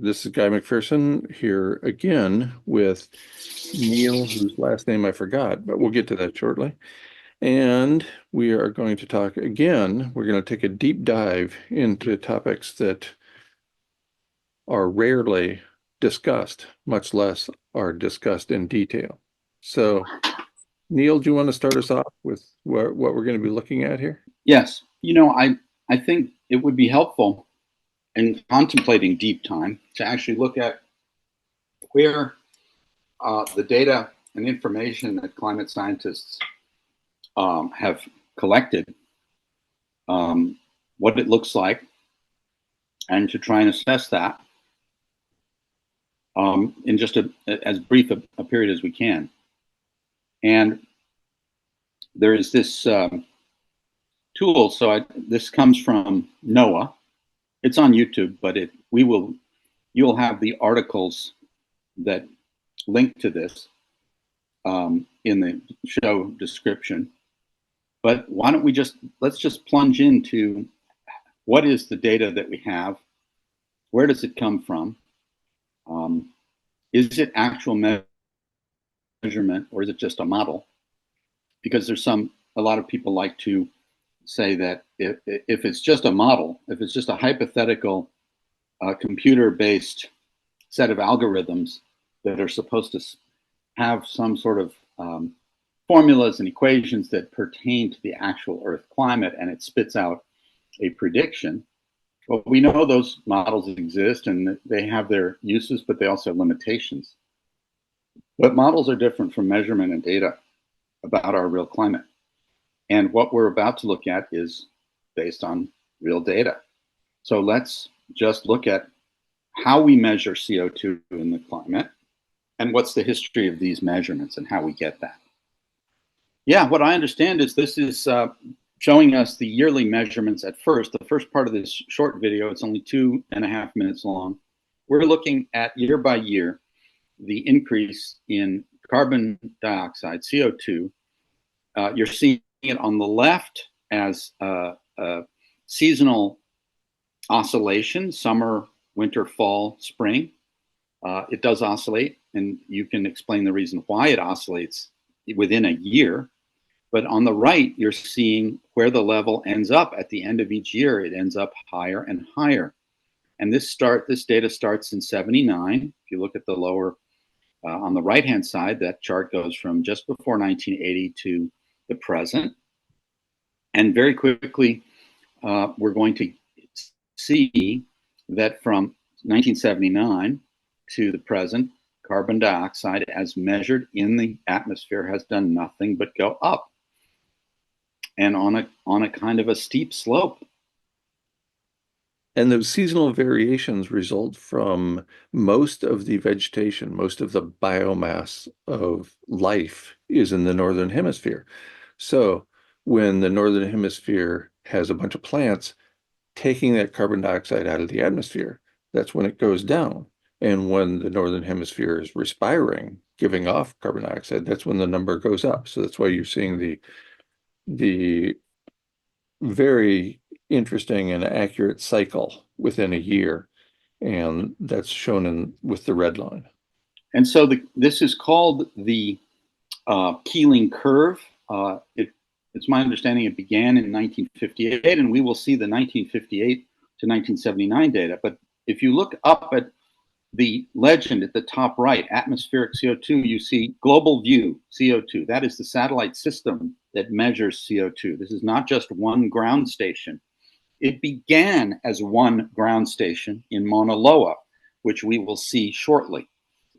This is Guy McPherson here again with Neil, whose last name I forgot, but we'll get to that shortly. And we are going to talk again. We're going to take a deep dive into topics that are rarely discussed, much less are discussed in detail. So, Neil, do you want to start us off with what we're going to be looking at here? Yes. I think it would be helpful in contemplating deep time to actually look at where the data and information that climate scientists have collected, what it looks like, and to try and assess that in just as brief a period as we can. And there is this tool. So this comes from NOAA. It's on YouTube, but you'll have the articles that link to this in the show description. But why don't let's just plunge into what is the data that we have? Where does it come from? Is it actual measurement, or is it just a model? Because a lot of people like to say that if it's just a model, if it's just a hypothetical computer-based set of algorithms that are supposed to have some sort of formulas and equations that pertain to the actual Earth climate, and it spits out a prediction. Well, we know those models exist and they have their uses, but they also have limitations. But models are different from measurement and data about our real climate. And what we're about to look at is based on real data. So let's just look at how we measure CO2 in the climate and what's the history of these measurements and how we get that. Yeah, what I understand is this is showing us the yearly measurements at first. The first part of this short video, it's only 2.5 minutes long. We're looking at year by year the increase in carbon dioxide, CO2. You're seeing it on the left as seasonal oscillation, summer, winter, fall, spring. It does oscillate, and you can explain the reason why it oscillates within a year. But on the right, you're seeing where the level ends up at the end of each year. It ends up higher and higher. And this data starts in 79. If you look at the lower, on the right-hand side, that chart goes from just before 1980 to the present. And very quickly, we're going to see that from 1979 to the present, carbon dioxide as measured in the atmosphere has done nothing but go up, and on a kind of a steep slope. And those seasonal variations result from most of the vegetation, most of the biomass of life is in the northern hemisphere. So when the northern hemisphere has a bunch of plants taking that carbon dioxide out of the atmosphere, that's when it goes down. And when the northern hemisphere is respiring, giving off carbon dioxide, that's when the number goes up. So that's why you're seeing the very interesting and accurate cycle within a year. And that's shown with the red line. And so this is called the Keeling curve. It's my understanding it began in 1958, and we will see the 1958 to 1979 data. But if you look up at the legend at the top right, atmospheric CO2, you see global view CO2. That is the satellite system that measures CO2. This is not just one ground station. It began as one ground station in Mauna Loa, which we will see shortly,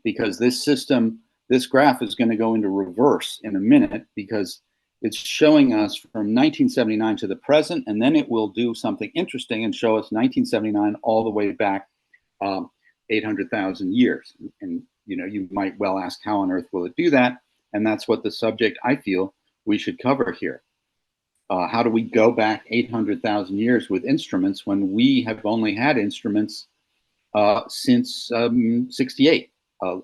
because this graph is going to go into reverse in a minute, because it's showing us from 1979 to the present, and then it will do something interesting and show us 1979 all the way back 800,000 years. And you might well ask, how on earth will it do that? And that's what the subject I feel we should cover here. How do we go back 800,000 years with instruments when we have only had instruments since 68,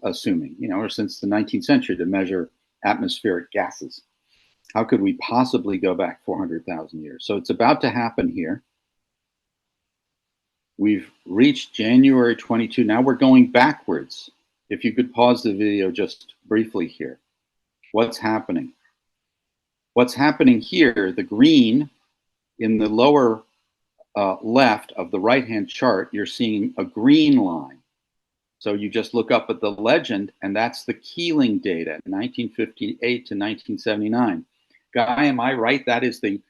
assuming, or since the 19th century to measure atmospheric gases? How could we possibly go back 400,000 years? So it's about to happen here. We've reached January 22. Now we're going backwards. If you could pause the video just briefly here. What's happening? What's happening here, the green in the lower left of the right-hand chart, you're seeing a green line. So you just look up at the legend, and that's the Keeling data, 1958 to 1979. Guy, am I right? That is the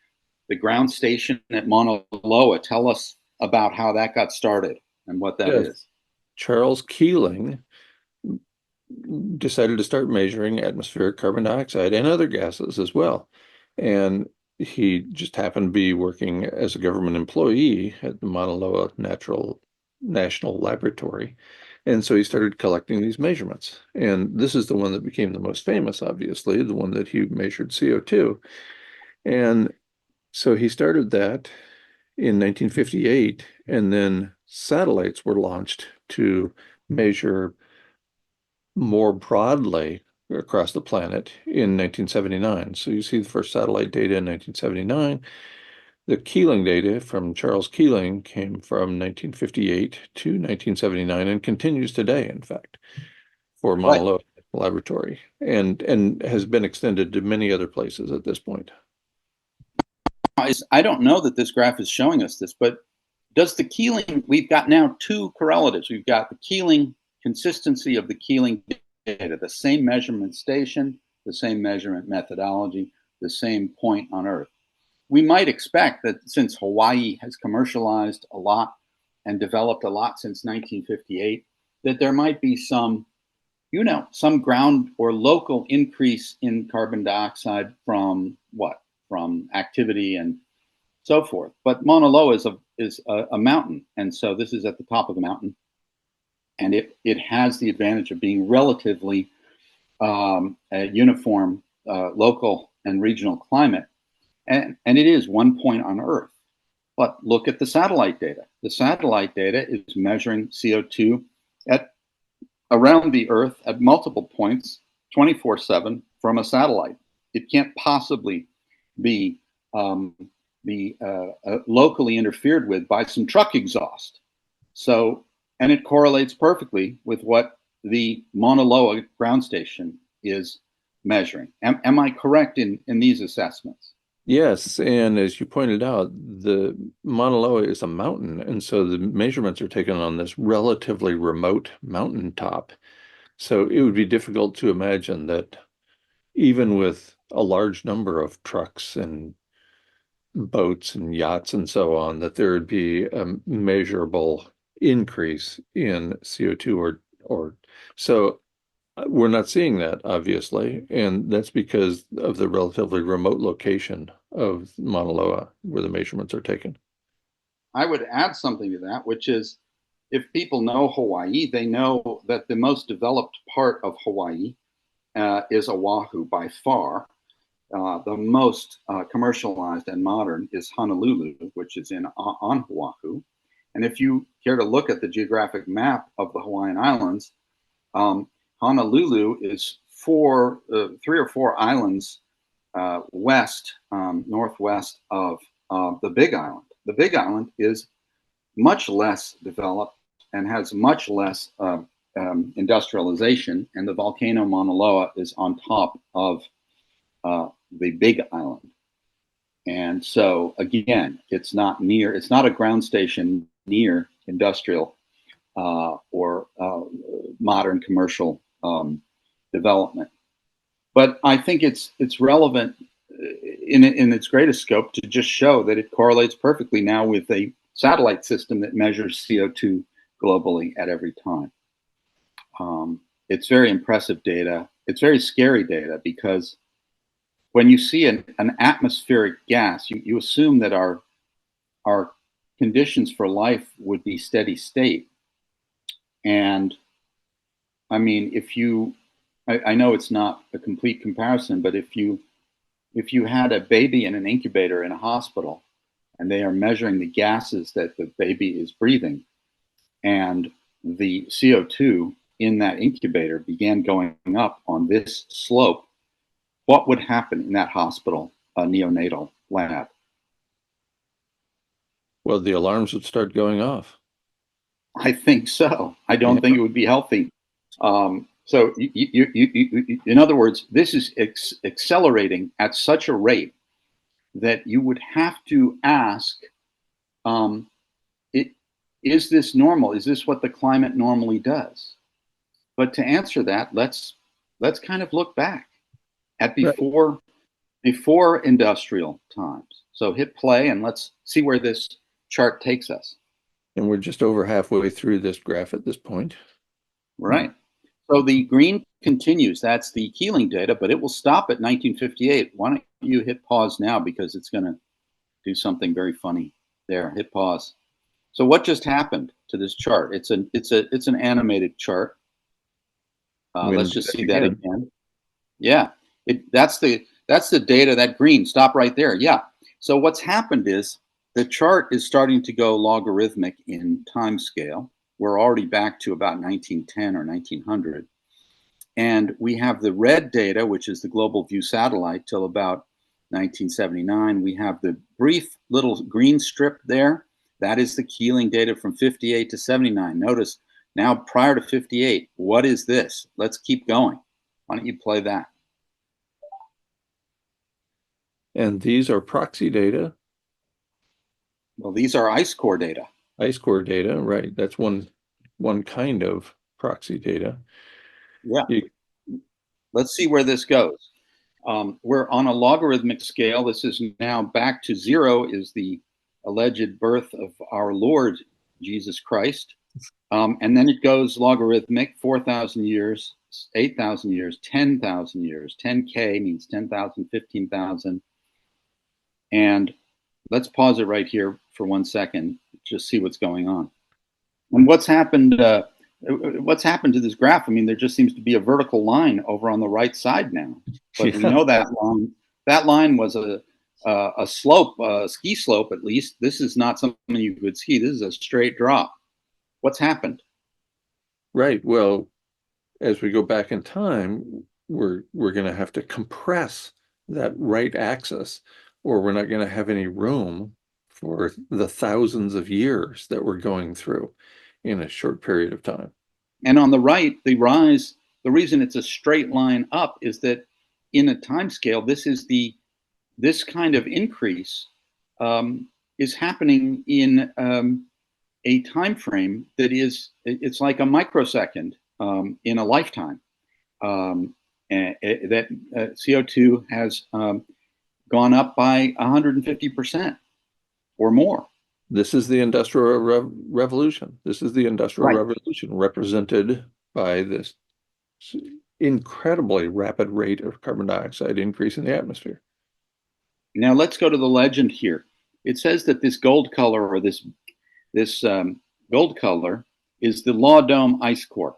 ground station at Mauna Loa. Tell us about how that got started and what that Yes. is. Charles Keeling decided to start measuring atmospheric carbon dioxide and other gases as well. And he just happened to be working as a government employee at the Mauna Loa National Laboratory. And so he started collecting these measurements. And this is the one that became the most famous, obviously, the one that he measured CO2. And so he started that in 1958, and then satellites were launched to measure more broadly across the planet in 1979. So you see the first satellite data in 1979. The Keeling data from Charles Keeling came from 1958 to 1979 and continues today, in fact, for Mauna Right. Loa Laboratory, and has been extended to many other places at this point. I don't know that this graph is showing us this, but does the Keeling, we've got now two correlatives. We've got the Keeling consistency of the Keeling data, the same measurement station, the same measurement methodology, the same point on Earth. We might expect that since Hawaii has commercialized a lot and developed a lot since 1958, that there might be some, some ground or local increase in carbon dioxide from what? From activity and so forth. But Mauna Loa is a mountain, and so this is at the top of the mountain, and it has the advantage of being relatively a uniform local and regional climate, and it is one point on Earth. But look at the satellite data. The satellite data is measuring CO2 at around the Earth at multiple points, 24/7 from a satellite. It can't possibly be locally interfered with by some truck exhaust. So, and it correlates perfectly with what the Mauna Loa ground station is measuring. Am I correct in these assessments? Yes, and as you pointed out, the Mauna Loa is a mountain, and so the measurements are taken on this relatively remote mountaintop. So it would be difficult to imagine that even with a large number of trucks and boats and yachts and so on, that there would be a measurable increase in CO2 or so we're not seeing that, obviously, and that's because of the relatively remote location of Mauna Loa where the measurements are taken. I would add something to that, which is if people know Hawaii, they know that the most developed part of Hawaii is Oahu by far. The most commercialized and modern is Honolulu, which is on Oahu. And if you care to look at the geographic map of the Hawaiian Islands, Honolulu is three or four islands northwest of the Big Island. The Big Island is much less developed and has much less industrialization, and the volcano Mauna Loa is on top of the Big Island. And so again, it's not a ground station near industrial or modern commercial development. But I think it's relevant in its greatest scope to just show that it correlates perfectly now with a satellite system that measures CO2 globally at every time. It's very impressive data. It's very scary data because when you see an atmospheric gas, you assume that our conditions for life would be steady state. And I mean, I know it's not a complete comparison, but if you had a baby in an incubator in a hospital and they are measuring the gases that the baby is breathing, and the CO2 in that incubator began going up on this slope, what would happen in that hospital neonatal lab? Well, the alarms would start going off. I think so. I Yeah. don't think it would be healthy. So, in other words, this is accelerating at such a rate that you would have to ask, um, it, is this normal? Is this what the climate normally does? But to answer that, let's kind of look back at Right. before industrial times. So hit play and let's see where this chart takes us. And we're just over halfway through this graph at this point. Right. So the green continues. That's the Keeling data, but it will stop at 1958. Why don't you hit pause now because it's going to do something very funny there. Hit pause. So what just happened to this chart? It's an animated chart. I'm going Let's to do just that see that again. again. Yeah, that's the data. That green. Stop right there. Yeah. So what's happened is the chart is starting to go logarithmic in time scale. We're already back to about 1910 or 1900. And we have the red data, which is the global view satellite, till about 1979. We have the brief little green strip there. That is the Keeling data from 58 to 79. Notice now prior to 58, what is this? Let's keep going. Why don't you play that? And these are proxy data, Well, these are ice core data. ice core data, right? That's one kind of proxy data. Yeah. You, Let's see where this goes. We're on a logarithmic scale. This is now back to zero, is the alleged birth of our Lord Jesus Christ. And then it goes logarithmic 4,000 years, 8,000 years, 10,000 years. 10K means 10,000, 15,000. And let's pause it right here for 1 second, just see what's going on. And what's happened to this graph? I mean, there just seems to be a vertical line over on the right side now. But we yeah, know that line was a slope, a ski slope at least. This is not something you could ski. This is a straight drop. What's happened? right. Well, as we go back in time, we're going to have to compress that right axis, or we're not going to have any room for the thousands of years that we're going through in a short period of time. And on the right, the rise, the reason it's a straight line up is that in a time scale, this kind of increase is happening in a time frame that it's like a microsecond in a lifetime. That CO2 has gone up by 150% or more. This is the Industrial Revolution. This is the Industrial Right. Revolution represented by this incredibly rapid rate of carbon dioxide increase in the atmosphere. Now let's go to the legend here. It says that this gold color or this gold color is the Law Dome ice core.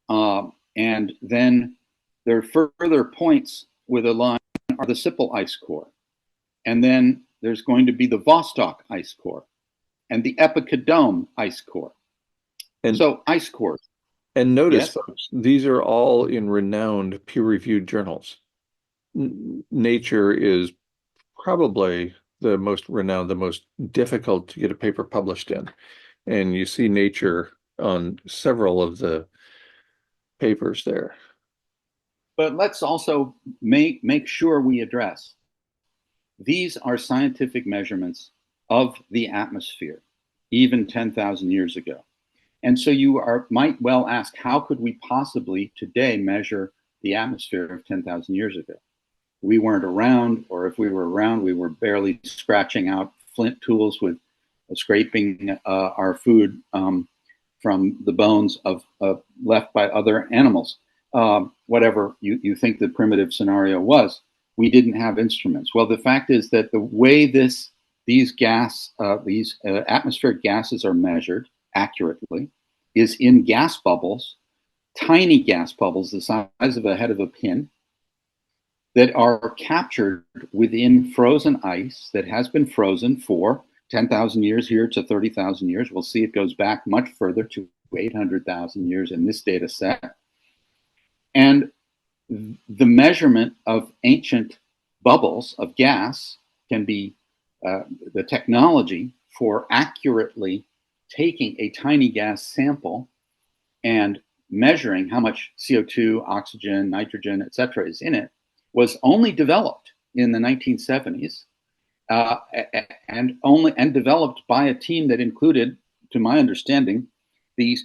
And then there are further points with a line are the Sipple ice core. And then there's going to be the Vostok ice core and the Epicodome ice core. And So ice cores. and notice, Yes? folks, these are all in renowned peer-reviewed journals. Nature is probably the most renowned, the most difficult to get a paper published in. And you see Nature on several of the papers there. But let's also make sure we address these are scientific measurements of the atmosphere, even 10,000 years ago. And so might well ask, how could we possibly today measure the atmosphere of 10,000 years ago? We weren't around, or if we were around, we were barely scratching out flint tools with scraping our food from the bones of left by other animals. Whatever you think the primitive scenario was, we didn't have instruments. Well, the fact is that the way these atmospheric gases are measured accurately is in gas bubbles, tiny gas bubbles the size of a head of a pin, that are captured within frozen ice that has been frozen for 10,000 years here to 30,000 years. We'll see it goes back much further to 800,000 years in this data set. And the measurement of ancient bubbles of gas can be the technology for accurately taking a tiny gas sample and measuring how much CO2, oxygen, nitrogen, et cetera, is in it, was only developed in the 1970s, and developed by a team that included, to my understanding, the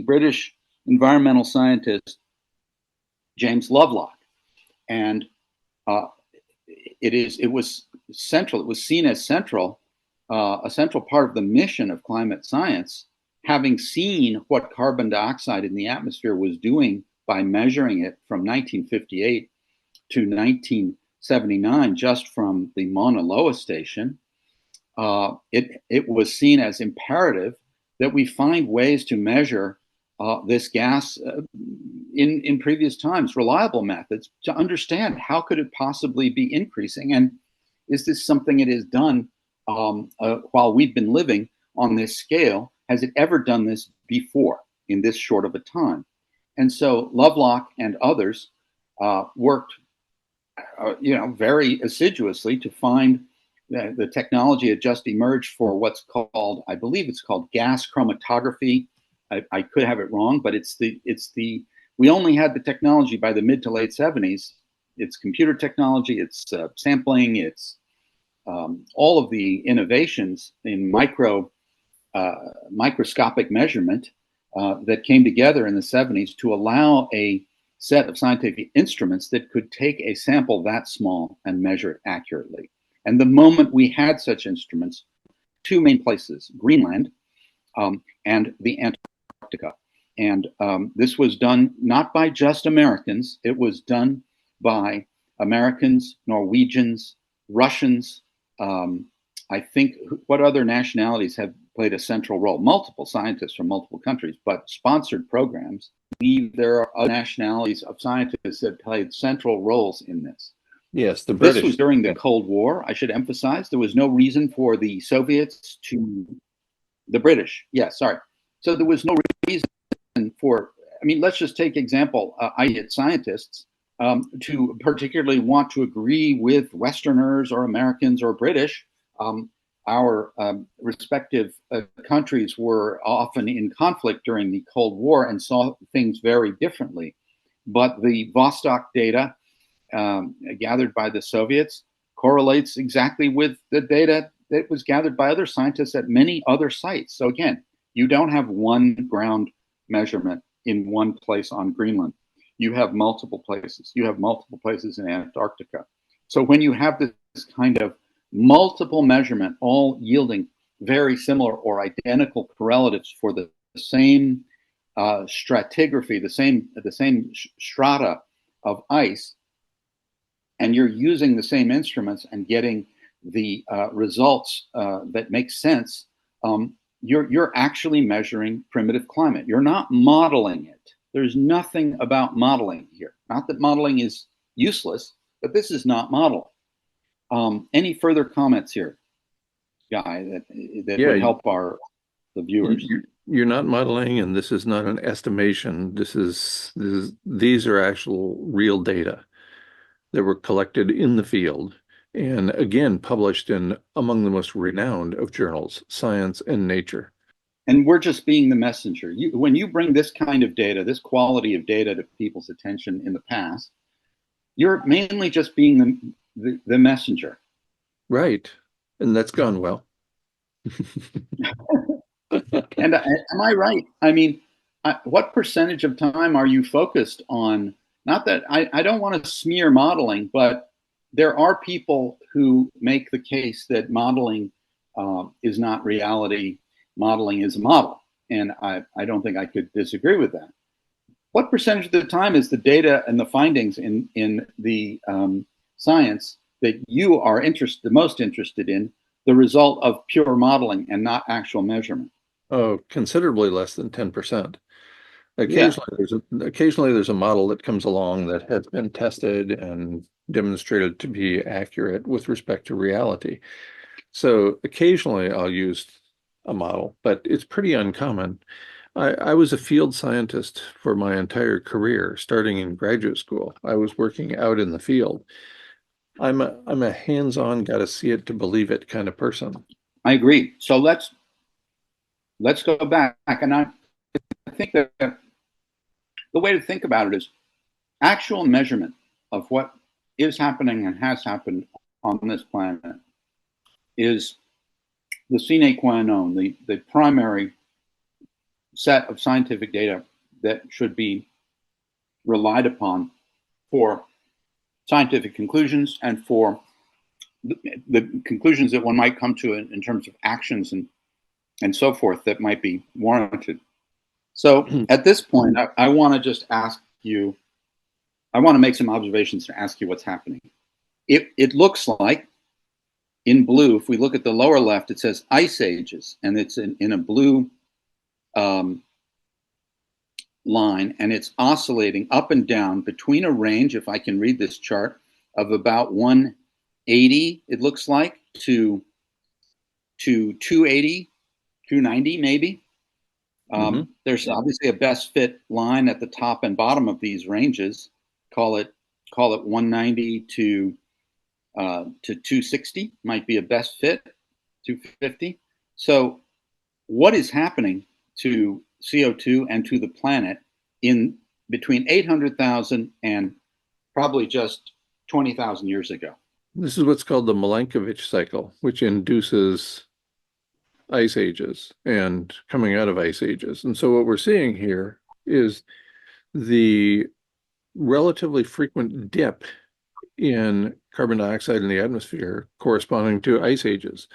British environmental scientist James Lovelock. And uh, it was central. It was seen as central, a central part of the mission of climate science, having seen what carbon dioxide in the atmosphere was doing by measuring it from 1958 to 1979, just from the Mauna Loa station. It was seen as imperative that we find ways to measure this gas in previous times, reliable methods to understand how could it possibly be increasing, and is this something it has done while we've been living on this scale? Has it ever done this before in this short of a time? And so Lovelock and others worked, very assiduously to find the technology had just emerged for what's called, I believe it's called gas chromatography. I could have it wrong, but we only had the technology by the mid to late 70s. It's computer technology, it's sampling, it's all of the innovations in microscopic measurement that came together in the 70s to allow a set of scientific instruments that could take a sample that small and measure it accurately. And the moment we had such instruments, two main places, Greenland and the Antarctica. And this was done not by just Americans, it was done by Americans, Norwegians, Russians. I think what other nationalities have played a central role? Multiple scientists from multiple countries, but sponsored programs. There are other nationalities of scientists that played central roles in this. Yes, the This was British. during the Cold War, I should emphasize. There was no reason for the Soviets to, the British, yeah, sorry. So there was no reason for, let's just take example, idiot scientists to particularly want to agree with Westerners or Americans or British. Our respective countries were often in conflict during the Cold War and saw things very differently. But the Vostok data gathered by the Soviets correlates exactly with the data that was gathered by other scientists at many other sites. So again, you don't have one ground measurement in one place on Greenland. You have multiple places. You have multiple places in Antarctica. So when you have this kind of multiple measurement, all yielding very similar or identical correlatives for the same stratigraphy, the same strata of ice, and you're using the same instruments and getting the results that make sense, you're actually measuring primitive climate. You're not modeling it. There's nothing about modeling here. Not that modeling is useless, but this is not modeling. Any further comments here, Guy, that would help the viewers? You're not modeling, and this is not an estimation. These are actual real data that were collected in the field and again published in among the most renowned of journals, Science and Nature. And we're just being the messenger. When you bring this kind of data, this quality of data to people's attention in the past, you're mainly just being the messenger. Right. And that's gone well. And am I right? What percentage of time are you focused on? Not that I don't want to smear modeling, but there are people who make the case that modeling is not reality. Modeling is a model. And I don't think I could disagree with that. What percentage of the time is the data and the findings in the science that you are the most interested in the result of pure modeling and not actual measurement? Oh, considerably less than 10%. Occasionally there's a model that comes along that has been tested and demonstrated to be accurate with respect to reality. So occasionally I'll use a model, but it's pretty uncommon. I was a field scientist for my entire career, starting in graduate school. I was working out in the field. I'm a hands-on, got to see it to believe it kind of person. I agree. So let's go back. And I think that the way to think about it is actual measurement of what is happening and has happened on this planet is the sine qua non, the primary set of scientific data that should be relied upon for scientific conclusions and for the conclusions that one might come to in terms of actions and so forth that might be warranted. So at this point, I want to just ask you, I want to make some observations to ask you what's happening. It looks like in blue, if we look at the lower left, it says ice ages, and it's in a blue line, and it's oscillating up and down between a range, if I can read this chart, of about 180, it looks like, to 280, 290 maybe. There's obviously a best fit line at the top and bottom of these ranges. Call it 190 to 260 might be a best fit, 250. So what is happening to CO2 and to the planet in between 800,000 and probably just 20,000 years ago? This is what's called the Milankovitch cycle, which induces ice ages and coming out of ice ages. And so what we're seeing here is the relatively frequent dip in carbon dioxide in the atmosphere corresponding to ice ages.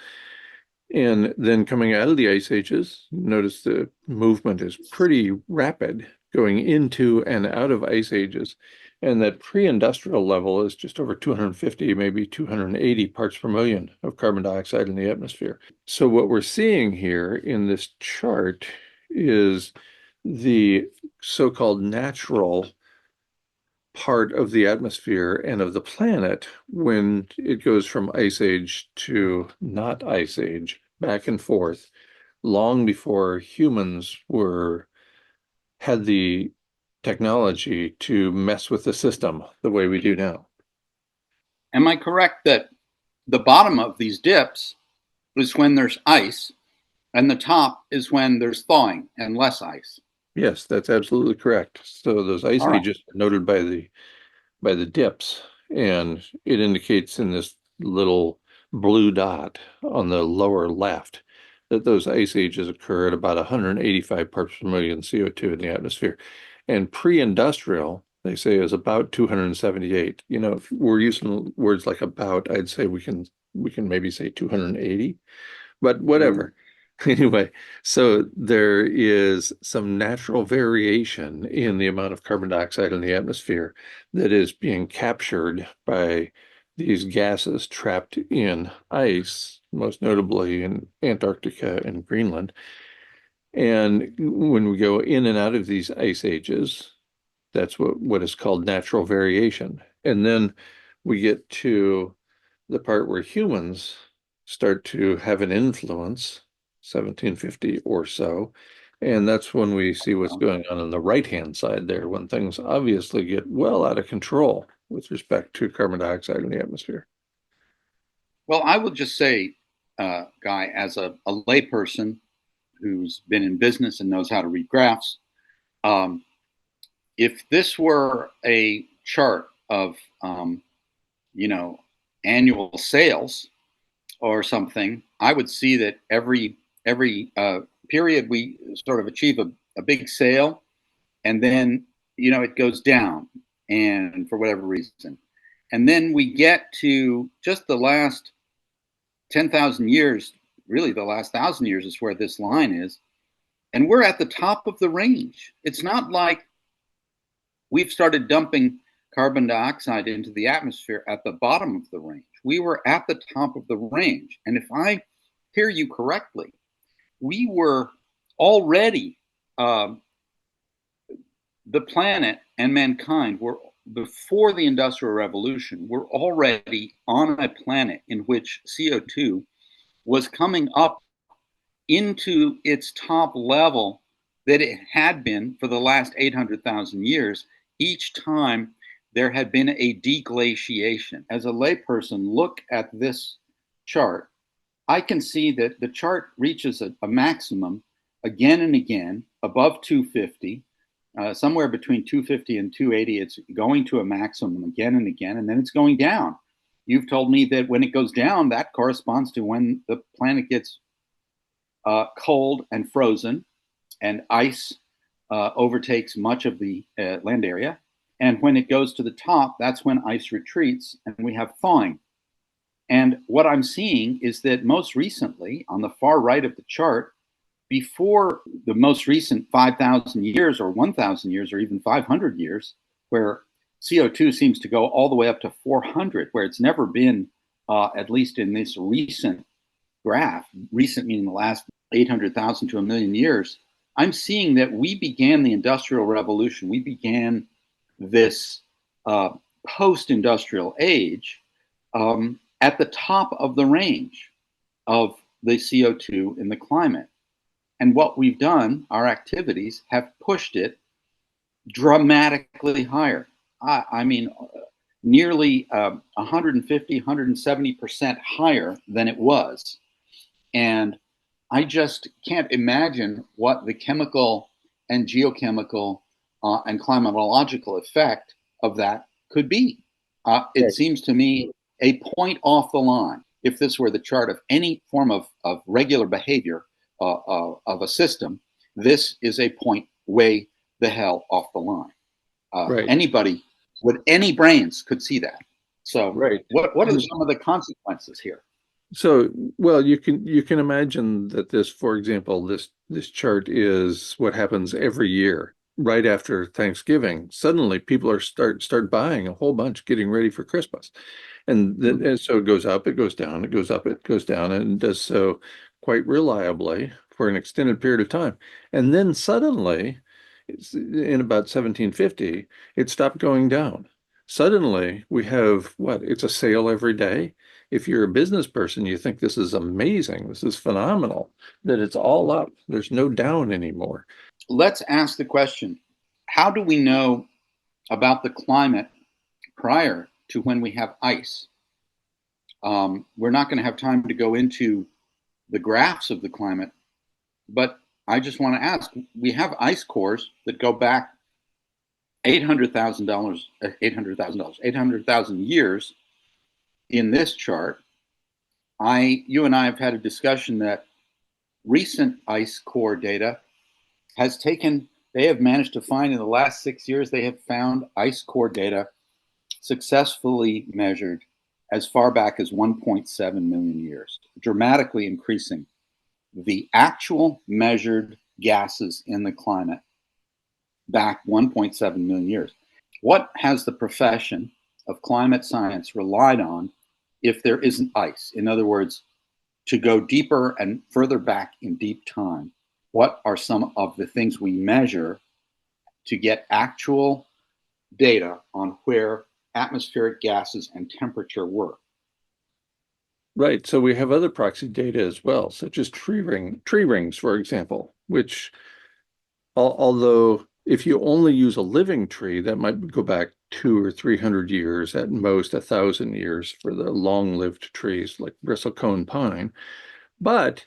And then coming out of the ice ages, notice the movement is pretty rapid going into and out of ice ages. And that pre-industrial level is just over 250, maybe 280 parts per million of carbon dioxide in the atmosphere. So what we're seeing here in this chart is the so-called natural part of the atmosphere and of the planet when it goes from ice age to not ice age, back and forth, long before humans had the technology to mess with the system the way we do now. Am I correct that the bottom of these dips is when there's ice, and the top is when there's thawing and less ice? Yes, that's absolutely correct. So those ice All right. ages are noted by the dips, and it indicates in this little blue dot on the lower left that those ice ages occur at about 185 parts per million CO2 in the atmosphere. And pre-industrial, they say, is about 278. You know, if we're using words like about, I'd say we can maybe say 280, but whatever. Anyway, so there is some natural variation in the amount of carbon dioxide in the atmosphere that is being captured by these gases trapped in ice, most notably in Antarctica and Greenland. And when we go in and out of these ice ages, that's what is called natural variation. And then we get to the part where humans start to have an influence, 1750 or so. And that's when we see what's going on the right-hand side there, when things obviously get well out of control with respect to carbon dioxide in the atmosphere. Well, I will just say, Guy, as a layperson who's been in business and knows how to read graphs, if this were a chart of, annual sales or something, I would see that every period we sort of achieve a big sale, and then it goes down, and for whatever reason, and then we get to just the last 10,000 years, really the last 1,000 years is where this line is, and we're at the top of the range. It's not like we've started dumping carbon dioxide into the atmosphere at the bottom of the range. We were at the top of the range. And if I hear you correctly, we were already, the planet and mankind were, before the Industrial Revolution, we're already on a planet in which CO2 was coming up into its top level that it had been for the last 800,000 years, each time there had been a deglaciation. As a layperson, look at this chart. I can see that the chart reaches a maximum again and again above 250, somewhere between 250 and 280. It's going to a maximum again and again, and then it's going down. You've told me that when it goes down, that corresponds to when the planet gets cold and frozen, and ice overtakes much of the land area. And when it goes to the top, that's when ice retreats and we have thawing. And what I'm seeing is that most recently, on the far right of the chart, before the most recent 5,000 years or 1,000 years or even 500 years, where CO2 seems to go all the way up to 400, where it's never been, at least in this recent graph, recent meaning the last 800,000 to a million years, I'm seeing that we began the Industrial Revolution. We began this post-industrial age at the top of the range of the CO2 in the climate. And what we've done, our activities have pushed it dramatically higher. I mean, nearly 150, 170% higher than it was. And I just can't imagine what the chemical and geochemical and climatological effect of that could be. It seems to me a point off the line. If this were the chart of any form of regular behavior of a system, this is a point way the hell off the line. Right. Anybody with any brains could see that. So Right. what are some of the consequences here? So, well, you can imagine that this, for example, this chart is what happens every year, right after Thanksgiving. Suddenly, people are start buying a whole bunch, getting ready for Christmas, and so it goes up, it goes down, it goes up, it goes down, and does so quite reliably for an extended period of time. And then suddenly, in about 1750, it stopped going down. Suddenly, we have what? It's a sale every day. If you're a business person, you think this is amazing. This is phenomenal that it's all up. There's no down anymore. Let's ask the question, how do we know about the climate prior to when we have ice? We're not going to have time to go into the graphs of the climate, but I just want to ask, we have ice cores that go back 800,000 years in this chart. You and I have had a discussion that recent ice core data they have managed to find in the last 6 years, they have found ice core data successfully measured as far back as 1.7 million years, dramatically increasing the actual measured gases in the climate back 1.7 million years. What has the profession of climate science relied on if there isn't ice? In other words, to go deeper and further back in deep time, what are some of the things we measure to get actual data on where atmospheric gases and temperature were? Right. So we have other proxy data as well, such as tree rings, for example, which, although if you only use a living tree, that might go back 200 or 300 years, at most 1,000 years for the long-lived trees like bristlecone pine. But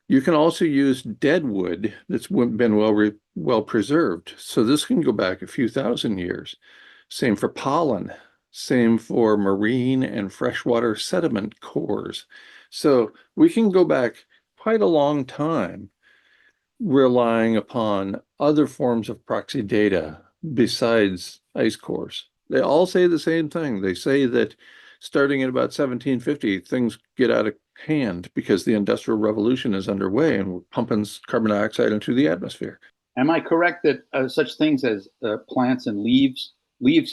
you can also use dead wood that's been well preserved. So this can go back a few thousand years. Same for pollen. Same for marine and freshwater sediment cores. So we can go back quite a long time relying upon other forms of proxy data besides ice cores. They all say the same thing. They say that starting at about 1750, things get out of hand because the Industrial Revolution is underway and we're pumping carbon dioxide into the atmosphere. Am I correct that such things as plants and leaves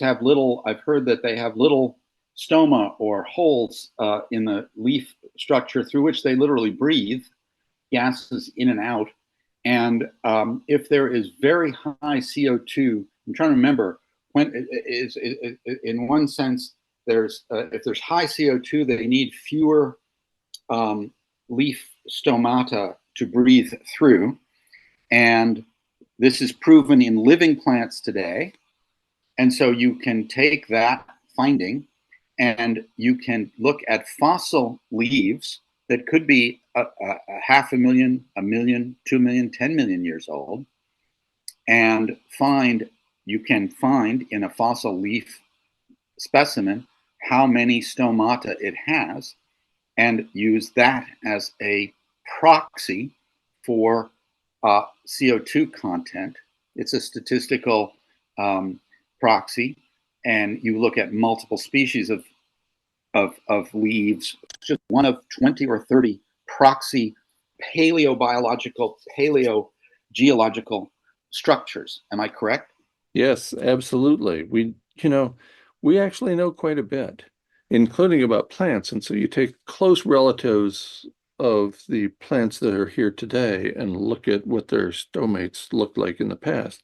have little, I've heard that they have little stoma or holes in the leaf structure through which they literally breathe gases in and out. And if there is very high CO2, I'm trying to remember, in one sense, if there's high CO2, they need fewer leaf stomata to breathe through. And this is proven in living plants today. And so you can take that finding and you can look at fossil leaves that could be half a million, a million, 2 million, 10 million years old, and you can find in a fossil leaf specimen how many stomata it has, and use that as a proxy for CO2 content. It's a statistical proxy, and you look at multiple species of leaves, just one of 20 or 30 proxy paleobiological, paleogeological structures. Am I correct? Yes, absolutely. We actually know quite a bit, including about plants. And so you take close relatives of the plants that are here today and look at what their stomates looked like in the past.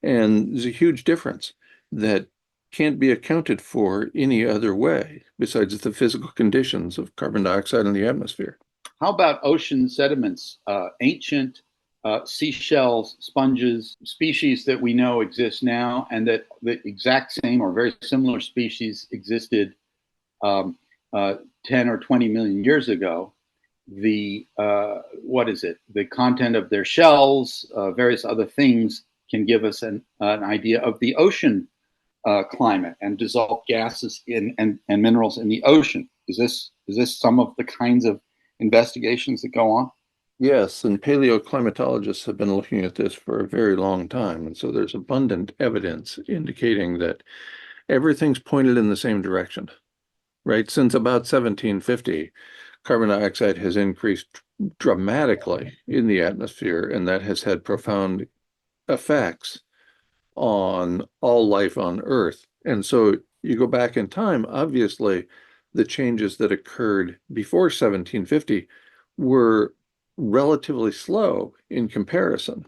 And there's a huge difference that can't be accounted for any other way besides the physical conditions of carbon dioxide in the atmosphere. How about ocean sediments, ancient seashells, sponges, species that we know exist now, and that the exact same or very similar species existed um, 10 or 20 million years ago? What is it? The content of their shells, various other things can give us an idea of the ocean climate and dissolved gases and minerals in the ocean. Is this some of the kinds of investigations that go on? Yes, and paleoclimatologists have been looking at this for a very long time. And so there's abundant evidence indicating that everything's pointed in the same direction, right? Since about 1750, carbon dioxide has increased dramatically in the atmosphere, and that has had profound effects on all life on Earth. And so you go back in time, obviously, the changes that occurred before 1750 were relatively slow in comparison.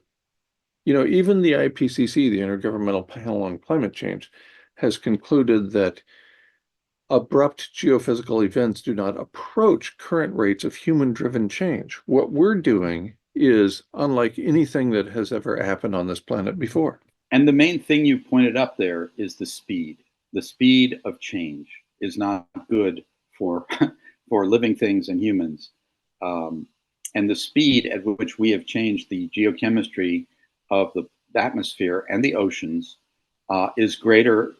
Even the IPCC, the Intergovernmental Panel on Climate Change, has concluded that abrupt geophysical events do not approach current rates of human-driven change. What we're doing is unlike anything that has ever happened on this planet before. And the main thing you pointed up there is the speed. The speed of change is not good for for living things and humans. And the speed at which we have changed the geochemistry of the atmosphere and the oceans is greater.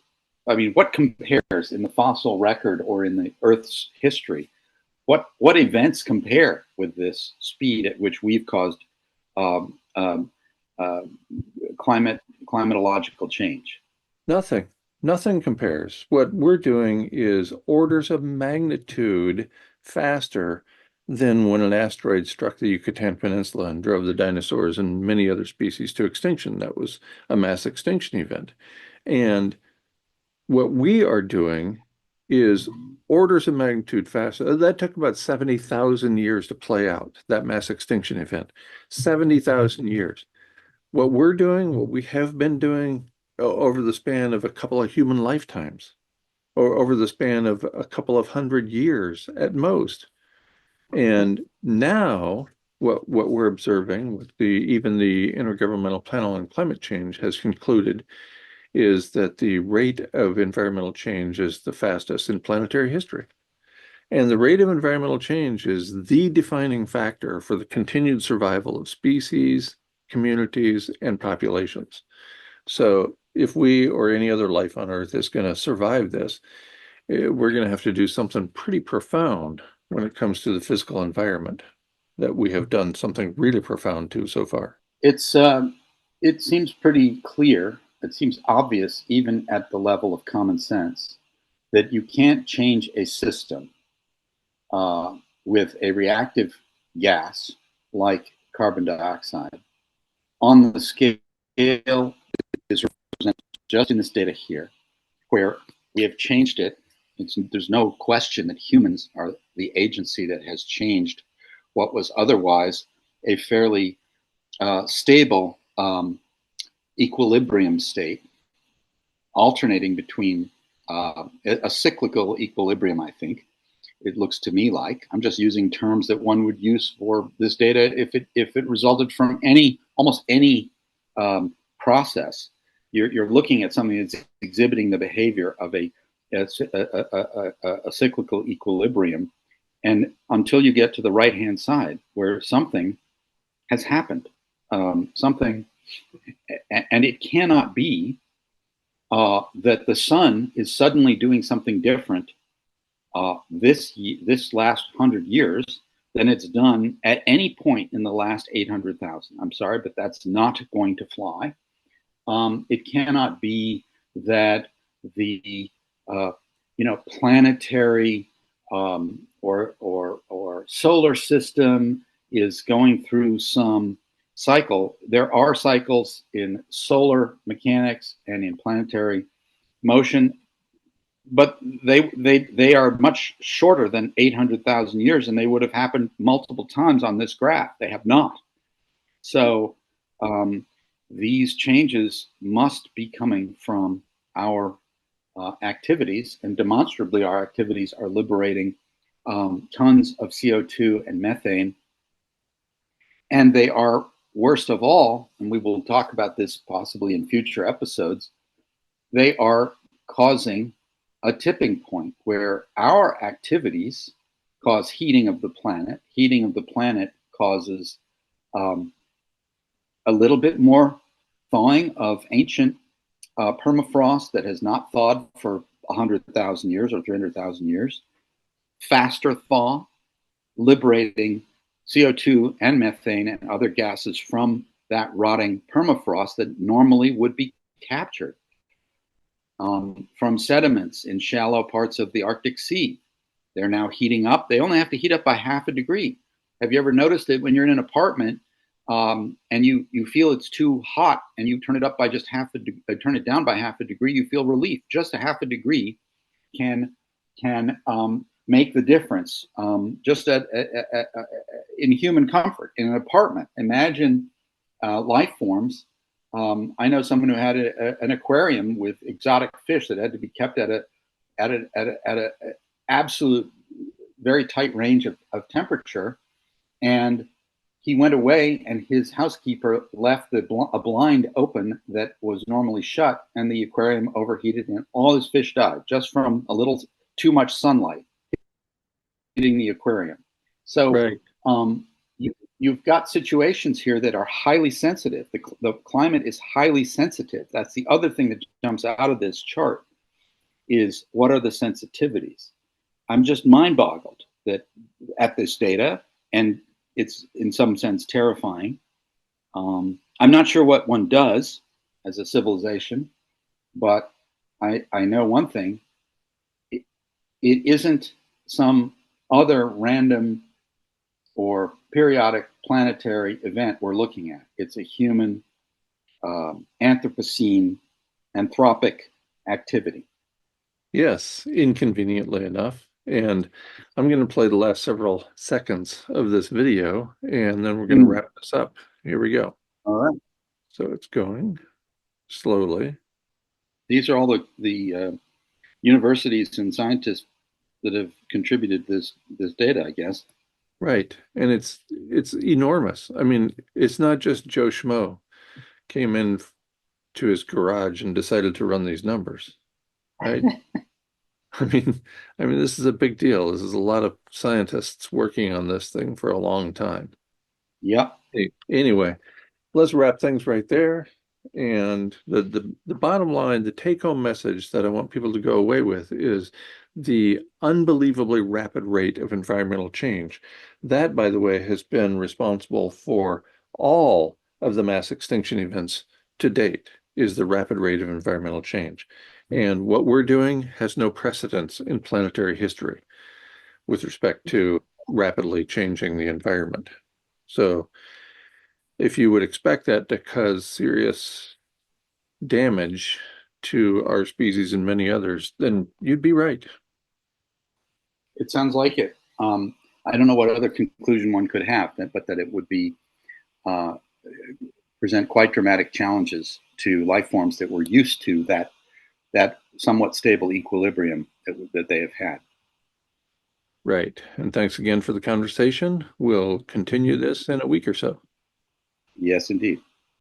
I mean, what compares in the fossil record or in the Earth's history? What events compare with this speed at which we've caused um, um, uh, climatological change? Nothing. Nothing compares. What we're doing is orders of magnitude faster than when an asteroid struck the Yucatan Peninsula and drove the dinosaurs and many other species to extinction. That was a mass extinction event. And what we are doing is orders of magnitude faster. That took about 70,000 years to play out, that mass extinction event. 70,000 years. What we're doing, what we have been doing over the span of a couple of human lifetimes, or over the span of a couple of 100 years at most. And now, what we're observing with even the Intergovernmental Panel on Climate Change has concluded is that the rate of environmental change is the fastest in planetary history. And the rate of environmental change is the defining factor for the continued survival of species, communities, and populations. So if we or any other life on Earth is going to survive this, we're going to have to do something pretty profound when it comes to the physical environment that we have done something really profound to so far. It's it seems pretty clear. It seems obvious, even at the level of common sense, that you can't change a system with a reactive gas like carbon dioxide on the scale is represented just in this data here, where we have changed it. There's no question that humans are the agency that has changed what was otherwise a fairly stable equilibrium state, alternating between a cyclical equilibrium, I think. It looks to me like I'm just using terms that one would use for this data if it resulted from almost any process. You're looking at something that's exhibiting the behavior of a cyclical equilibrium, And until you get to the right-hand side where something has happened, something, and it cannot be that the sun is suddenly doing something different this last 100 years than it's done at any point in the last 800,000. I'm sorry, but that's not going to fly. It cannot be that the planetary or solar system is going through some cycle. There are cycles in solar mechanics and in planetary motion, but they are much shorter than 800,000 years, and they would have happened multiple times on this graph. They have not. So these changes must be coming from our activities, and demonstrably our activities are liberating tons of CO2 and methane. And they are, worst of all, and we will talk about this possibly in future episodes, they are causing a tipping point where our activities cause heating of the planet. Heating of the planet causes a little bit more thawing of ancient permafrost that has not thawed for 100,000 years or 300,000 years. Faster thaw, liberating CO2 and methane and other gases from that rotting permafrost that normally would be captured from sediments in shallow parts of the Arctic Sea. They're now heating up. They only have to heat up by half a degree. Have you ever noticed that when you're in an apartment and you feel it's too hot and you turn it up by just turn it down by half a degree, you feel relief. Just a half a degree can make the difference just in human comfort in an apartment. Imagine life forms. I know someone who had an aquarium with exotic fish that had to be kept at a absolute very tight range of temperature, and he went away, and his housekeeper left a blind open that was normally shut, and the aquarium overheated, and all his fish died just from a little too much sunlight hitting the aquarium. So Right. You've got situations here that are highly sensitive. The climate is highly sensitive. That's the other thing that jumps out of this chart is what are the sensitivities? I'm just mind-boggled that at this data, and it's in some sense terrifying. I'm not sure what one does as a civilization, but I know one thing. It isn't some other random or periodic planetary event we're looking at. It's a human Anthropocene, anthropic activity. Yes, inconveniently enough. And I'm going to play the last several seconds of this video, and then we're going to wrap this up. Here we go. All right. So it's going slowly. These are all the universities and scientists that have contributed this data, I guess. Right. And it's enormous. I mean, it's not just Joe Schmo came in to his garage and decided to run these numbers, right? I mean, this is a big deal. This is a lot of scientists working on this thing for a long time. Yep. Anyway, let's wrap things right there. And the bottom line, the take-home message that I want people to go away with is the unbelievably rapid rate of environmental change. That, by the way, has been responsible for all of the mass extinction events to date, is the rapid rate of environmental change. And what we're doing has no precedence in planetary history with respect to rapidly changing the environment. So if you would expect that to cause serious damage to our species and many others, then you'd be right. It sounds like it. I don't know what other conclusion one could have, but that it would be present quite dramatic challenges to life forms that were used to that somewhat stable equilibrium that they have had. Right. And thanks again for the conversation. We'll continue this in a week or so. Yes, indeed.